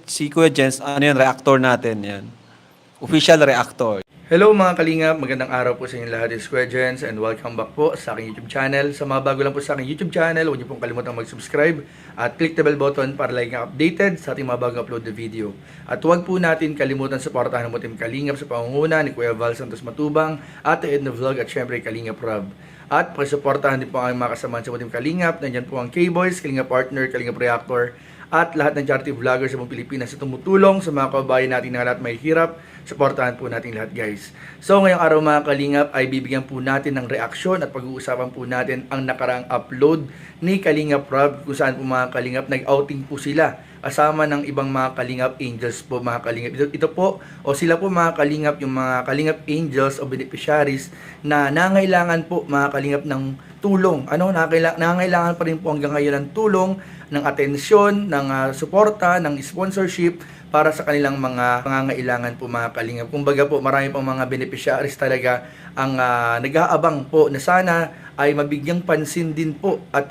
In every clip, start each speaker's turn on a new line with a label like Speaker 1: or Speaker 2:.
Speaker 1: si Kuya Jens, ano yun, reactor natin yan. Official reactor.
Speaker 2: Hello mga kalingap, magandang araw po sa inyo lahat. It's Kuya Jens and welcome back po sa aking YouTube channel. Sa mga bago lang po sa aking YouTube channel, huwag niyo pong kalimutang mag-subscribe at click the bell button para lagi kang updated sa ating mga bagong upload na video. At huwag po natin kalimutan suportahan mo Team Kalingap sa pangunguna ni Kuya Val Santos Matubang, Ate Edna Vlog at syempre Kalingap Rob. At pakisuportahan din po ang mga kasamahan sa Team Kalingap. Nandyan po ang K-Boys, Kalingap Partner, Kalingap Reactor, at lahat ng charity vloggers sa buong Pilipinas na tumutulong sa mga kababayan natin na lahat may hirap. Suportahan po natin lahat guys. So ngayong araw mga kalingap ay bibigyan po natin ng reaksyon at pag-uusapan po natin ang nakaraang upload ni Kalingap Rob kung saan po mga kalingap nag-outing po sila kasama ng ibang mga kalingap angels po mga kalingap. Ito po o sila po mga kalingap yung mga kalingap angels o beneficiaries na nangailangan po mga kalingap ng tulong. Nangailangan pa rin po hanggang ngayon ng tulong, ng atensyon, ng suporta, ng sponsorship para sa kanilang mga pangangailangan po mga kalingap. Kumbaga po marami pang mga beneficiaries talaga ang nag-aabang po na sana ay mabigyang pansin din po at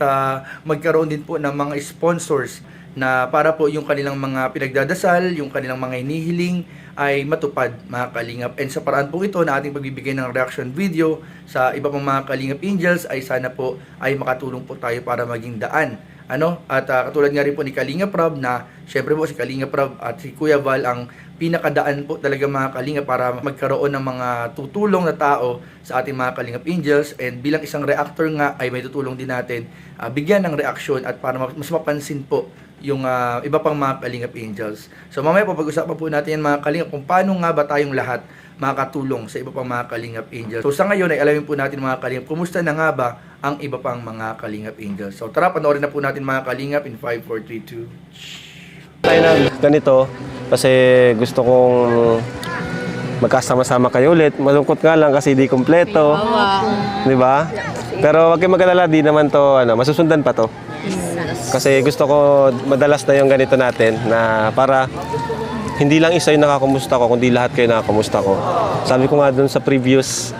Speaker 2: magkaroon din po ng mga sponsors na para po yung kanilang mga pinagdadasal, yung kanilang mga hinihiling ay matupad mga kalingap. And sa paraan po ito na ating pagbibigay ng reaction video sa iba pang mga kalingap angels ay sana po ay makatulong po tayo para maging daan. At katulad nga rin po ni Kalingap Rob na syempre po si Kalingap Rob at si Kuya Val ang pinakadaan po talaga mga kalingap para magkaroon ng mga tutulong na tao sa ating mga kalingap angels. And bilang isang reactor nga ay may tutulong din natin bigyan ng reaksyon at para mas mapansin po yung iba pang mga kalingap angels. So mamaya po pag-usapan po natin yan mga kalingap kung paano nga ba tayong lahat makakatulong sa iba pang mga kalingap angels. So sa ngayon ay alamin po natin mga kalingap kumusta na nga ba ang iba pang mga kalingap angels. So tara, panoorin na po natin mga kalingap in 5, 4, 3, 2.
Speaker 3: Tayo na ganito kasi gusto kong magkasama-sama kayo ulit. Malungkot nga lang kasi di kumpleto. Di ba? Pero wag kayong mag-alala, di naman to masusundan pa to. Kasi gusto ko madalas na yung ganito natin na para hindi lang isa yung nakakumusta ko, kundi lahat kayo nakakumusta ko. Sabi ko nga dun sa previous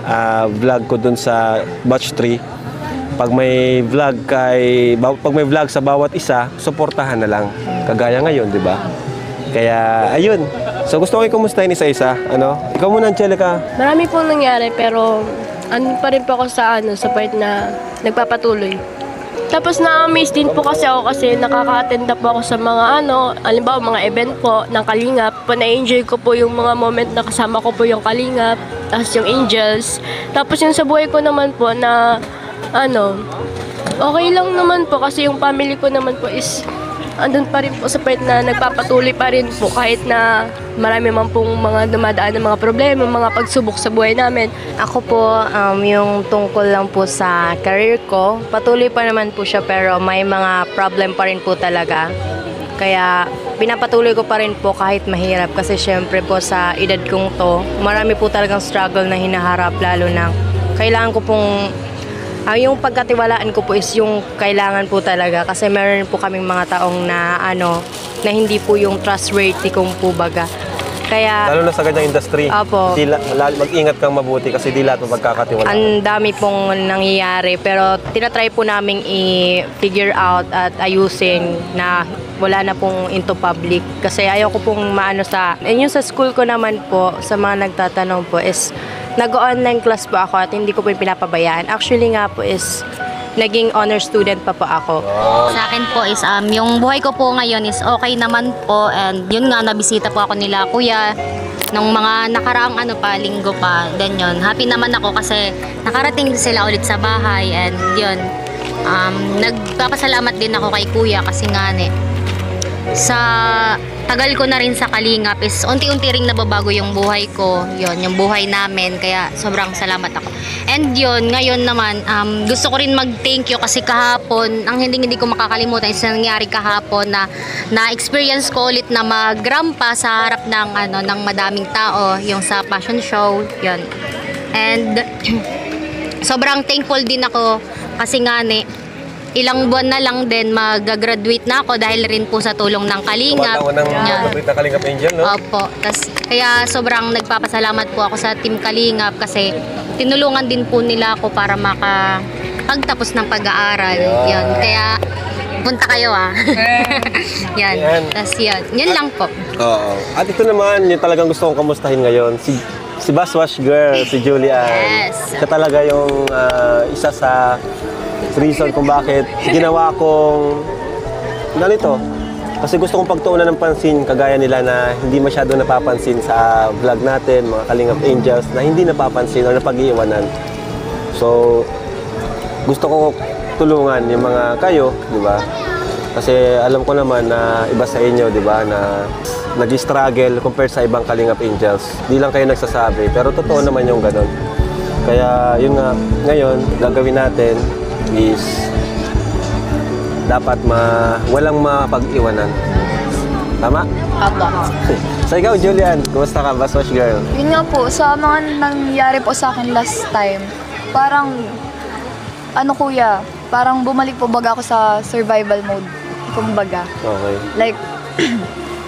Speaker 3: vlog ko dun sa batch 3, pag may vlog sa bawat isa, suportahan na lang. Kagaya ngayon, di ba? Kaya ayun. So gusto ko i-kumustahin isa-isa. Ikaw muna, Angelica.
Speaker 4: Marami pong nangyari pero pa rin po ako sa part na nagpapatuloy. Tapos na-amaze din po kasi ako kasi nakaka-attend po ako sa mga halimbawa mga event po ng Kalingap. Na-enjoy ko po yung mga moment na kasama ko po yung Kalingap, tapos yung angels. Tapos yung sa buhay ko naman po na okay lang naman po kasi yung family ko naman po is andun pa rin po sa part na nagpapatuloy pa rin po kahit na marami man pong mga dumadaan ng mga problema, mga pagsubok sa buhay namin.
Speaker 5: Ako po, yung tungkol lang po sa career ko, patuloy pa naman po siya pero may mga problem pa rin po talaga. Kaya pinapatuloy ko pa rin po kahit mahirap kasi syempre po sa edad kong to, marami po talagang struggle na hinaharap lalo na kailangan ko pong yung pagkatiwalaan ko po is yung kailangan po talaga kasi meron po kaming mga taong na na hindi po yung trustworthy kung po baga. Kaya
Speaker 3: Lalo na sa ganyang industry.
Speaker 5: Opo.
Speaker 3: Mag-ingat kang mabuti kasi di lahat magkakatiwala.
Speaker 5: Ang dami pong nangyayari pero tinatry po namin i-figure out at ayusin na wala na pong into public kasi ayaw ko pong yung sa school ko naman po sa mga nagtatanong po is nag-online class po ako at hindi ko po yung pinapabayaan. Actually nga po is naging honor student pa po ako.
Speaker 6: Sa akin po is yung buhay ko po ngayon is okay naman po and yun nga nabisita po ako nila kuya nung mga nakaraang linggo pa. Then yun, happy naman ako kasi nakarating sila ulit sa bahay and yun. Nagpapasalamat din ako kay kuya kasi nga sa tagal ko na rin sa Kalingap is unti-unti ring nababago yung buhay ko, yung buhay namin, kaya sobrang salamat ako. And yun, ngayon naman gusto ko rin mag-thank you kasi kahapon ang hindi ko makakalimutan is nangyari kahapon na experience ko ulit na magrampa sa harap ng madaming tao, yung sa fashion show, yun. And sobrang thankful din ako kasi ilang buwan na lang din mag-graduate na ako dahil rin po sa tulong ng Kalingap.
Speaker 3: Tumatawan ng Kalingap Angel, no?
Speaker 6: Opo. Kaya sobrang nagpapasalamat po ako sa Team Kalingap kasi tinulungan din po nila ako para makapagtapos ng pag-aaral. Yun. Kaya Punta kayo yan.
Speaker 3: Yan.
Speaker 6: Tapos yun lang po.
Speaker 3: Oo. At ito naman, yung talagang gusto kong kamustahin ngayon, si Baswash Girl, si Julian.
Speaker 6: Yes.
Speaker 3: Siya talaga yung isa sa reason kung bakit ginawa kong ganito. Kasi gusto kong pagtuunan ng pansin, kagaya nila na hindi masyado napapansin sa vlog natin, mga Kalingap Angels, na hindi napapansin o napag-iiwanan. So, gusto ko tulungan yung mga kayo, di ba? Kasi alam ko naman na iba sa inyo, di ba, na nag-struggle compared sa ibang Kalingap Angels. Di lang kayo nagsasabi, pero totoo naman yung ganun. Kaya yun nga, ngayon, gagawin natin is dapat walang mapag-iwanan. Tama?
Speaker 7: Apo.
Speaker 3: So ikaw, Julian, kumusta ka, Baswash Girl?
Speaker 7: Yun nga po, sa mga nangyari po sa akin last time, parang, kuya, parang bumalik po baga ako sa survival mode. Kumbaga.
Speaker 3: Okay.
Speaker 7: Like,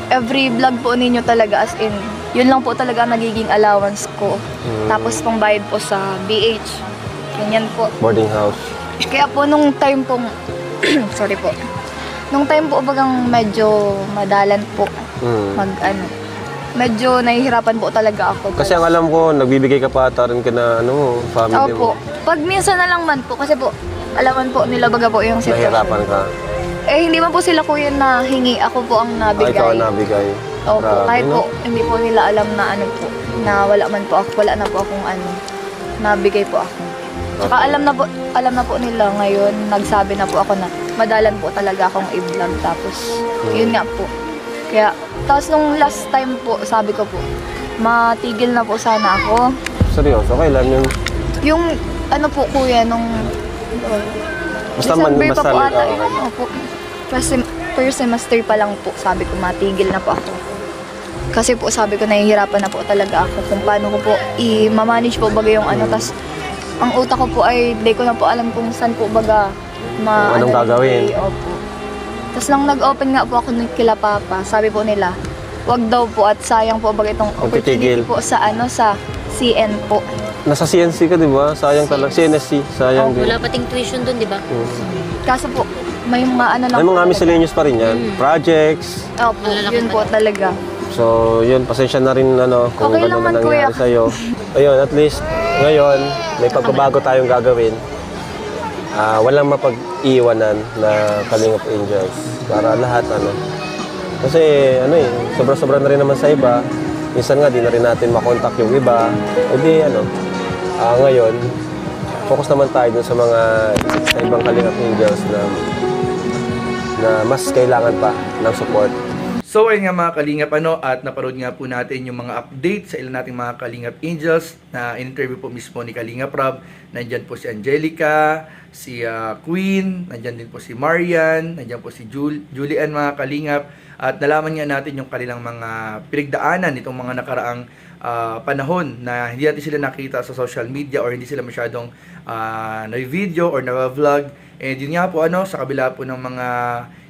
Speaker 7: every vlog po ninyo talaga, as in, yun lang po talaga nagiging allowance ko. Tapos pang bayad po sa BH. Ganyan po.
Speaker 3: Boarding house.
Speaker 7: Kaya po nung time pong, sorry po, nung time po bagang medyo madalan po, medyo nahihirapan po talaga ako.
Speaker 3: Kasi ang alam ko, nagbibigay ka pa ata rin ka na family
Speaker 7: Opo.
Speaker 3: mo.
Speaker 7: Pag minsan na lang man po, kasi po, alaman po nila baga po yung
Speaker 3: Nahihirapan
Speaker 7: sitwasyon.
Speaker 3: ka.
Speaker 7: Hindi man po sila kuya na hingi, ako po ang nabigay.
Speaker 3: Ikaw ang nabigay.
Speaker 7: Opo,
Speaker 3: Grabe,
Speaker 7: kahit
Speaker 3: no?
Speaker 7: po, hindi po nila alam na na wala na po akong nabigay po ako. Tsaka alam na po nila ngayon, nagsabi na po ako na madalan po talaga akong i-vlog. Tapos, yun nga po. Kaya, tapos nung last time po, sabi ko po, matigil na po sana ako.
Speaker 3: Seryoso, kailan yun?
Speaker 7: Yung, po kuya, nung
Speaker 3: Basta
Speaker 7: December pa
Speaker 3: basta
Speaker 7: po ata
Speaker 3: okay.
Speaker 7: yun. Opo. First semester pa lang po, sabi ko, matigil na po ako. Kasi po, sabi ko, nahihirapan na po talaga ako kung paano ko po i-manage po baga yung tas ang utak ko po ay di ko na po alam kung saan po baga
Speaker 3: Anong gagawin?
Speaker 7: Opo. Tapos lang nag-open nga po ako ng kila Papa. Sabi po nila, wag daw po at sayang po baga itong opportunity
Speaker 3: titigil.
Speaker 7: po sa sa CN po.
Speaker 3: Nasa CNC ka, di ba? Sayang talaga. CNSC, sayang din.
Speaker 6: Wala pating tuition dun, di ba?
Speaker 7: Kaso po, may mga lang
Speaker 3: May
Speaker 7: po
Speaker 3: mga
Speaker 7: talaga.
Speaker 3: miscellaneous pa rin yan. Projects.
Speaker 7: Opo,
Speaker 6: Malalaki
Speaker 7: yun
Speaker 6: pa
Speaker 7: po talaga.
Speaker 3: So, yun, pasensya na rin kung
Speaker 7: Okay
Speaker 3: gano'n
Speaker 7: lang
Speaker 3: na
Speaker 7: man,
Speaker 3: nangyari
Speaker 7: kuya.
Speaker 3: sa'yo. Ayun, at least, ngayon, may pagbabago tayong gagawin. Walang mapag-iwanan na Kalingap Angels. Para lahat, Kasi, sobra-sobra na rin naman sa iba. Minsan nga, di na rin natin makontak yung iba. E di, ngayon, focus naman tayo dun sa mga sa ibang Kalingap Angels na mas kailangan pa ng support.
Speaker 2: So ayun nga mga Kalingap at naparod nga po natin yung mga update sa ilan nating mga Kalingap Angels na in-interview po mismo ni Kalingap Rob. Nandyan po si Angelica, si Queen, nandyan din po si Marian, nandyan po si Julian mga Kalingap. At nalaman nga natin yung kanilang mga pinagdaanan nitong mga nakaraang panahon na hindi natin sila nakita sa social media or hindi sila masyadong na-video or na-vlog. And yun nga po sa kabila po ng mga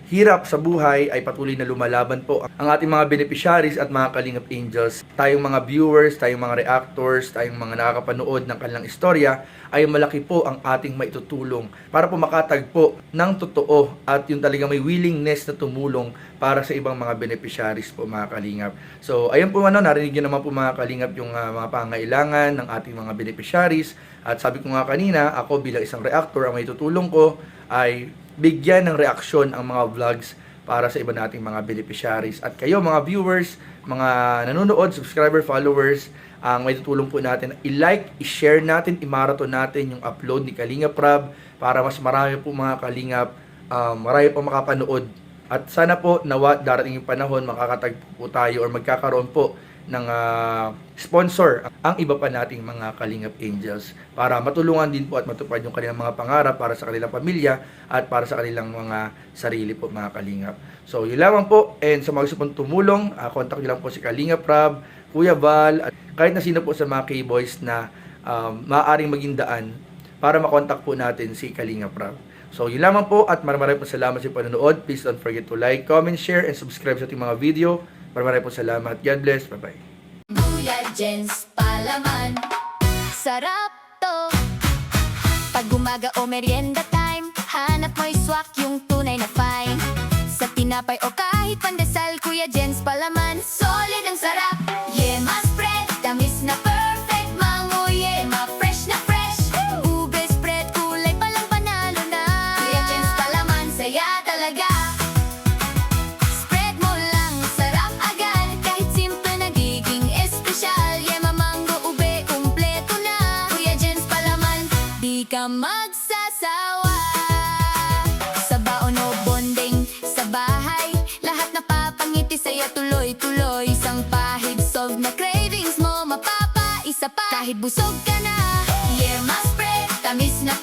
Speaker 2: hirap sa buhay ay patuloy na lumalaban po ang ating mga beneficiaries at mga Kalingap Angels. Tayong mga viewers, tayong mga reactors, tayong mga nakakapanood ng kanilang istorya ay malaki po ang ating maitutulong para po makatagpo ng totoo at yung talagang may willingness na tumulong para sa ibang mga beneficiaries po mga Kalingap. So ayun po narinig nyo naman po mga Kalingap yung mga pangailangan ng ating mga beneficiaries at sabi ko nga kanina, ako bilang isang reactor ang maitutulong ko ay bigyan ng reaksyon ang mga vlogs para sa iba nating mga beneficiaries. At kayo mga viewers, mga nanonood, subscriber, followers, ang may tutulong po natin, i-like, i-share natin, i-marathon natin yung upload ni Kalingap Rob para mas marami po mga Kalingap, marami po makapanood. At sana po nawa darating yung panahon makakatagpo po tayo or magkakaroon po ng sponsor ang iba pa nating mga Kalingap Angels para matulungan din po at matupad yung kanilang mga pangarap para sa kanilang pamilya at para sa kanilang mga sarili po mga Kalingap. So yun lamang po, and sa mga gusto pong tumulong, contact nyo lang po si Kalingap Rob, Kuya Val, at kahit na sino po sa mga K-Boys na maaaring maging daan para makontak po natin si Kalingap Rob. So yun lamang po at maraming po salamat sa panonood. Please don't forget to like, comment, share, and subscribe sa ating mga video. Maraming po salamat. God bless. Bye-bye.
Speaker 8: Kuya Jens palaman, sarap to. Pag umaga o merienda time, hanap mo'y swak yung tunay na tinapay. Sa tinapay o kahit pandesal, Kuya Jens palaman, solid ang sarap. Yema spread, tamis na perfect. Manguye, ma-fresh na fresh. Ube spread, kulay palang panalo na. Kuya Jens palaman, saya talaga. Spread mo lang, sarap agad. Kahit simple nagiging espesyal. Yema, mango, ube, kumpleto na. Kuya Jens palaman, di ka magsasawa. Sa baon o bonding sa bahay, lahat napapangiti sa'yo tuloy-tuloy. Isang pahig solve na cravings mo, mapapa isa pa kahit busog ka na. Yema spread, tamis na